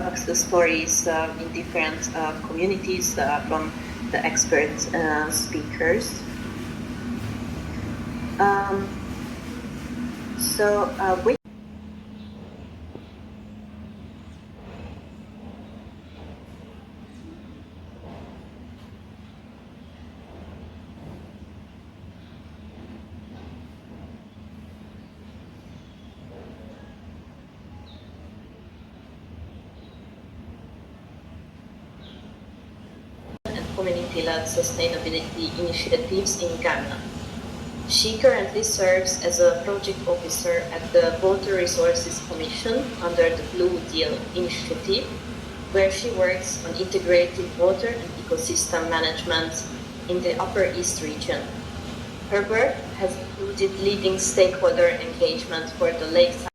success stories in different communities from the expert speakers. Community-led sustainability initiatives in Ghana. She currently serves as a project officer at the Water Resources Commission under the Blue Deal initiative, where she works on integrated water and ecosystem management in the Upper East region. Her work has included leading stakeholder engagement for the lakeside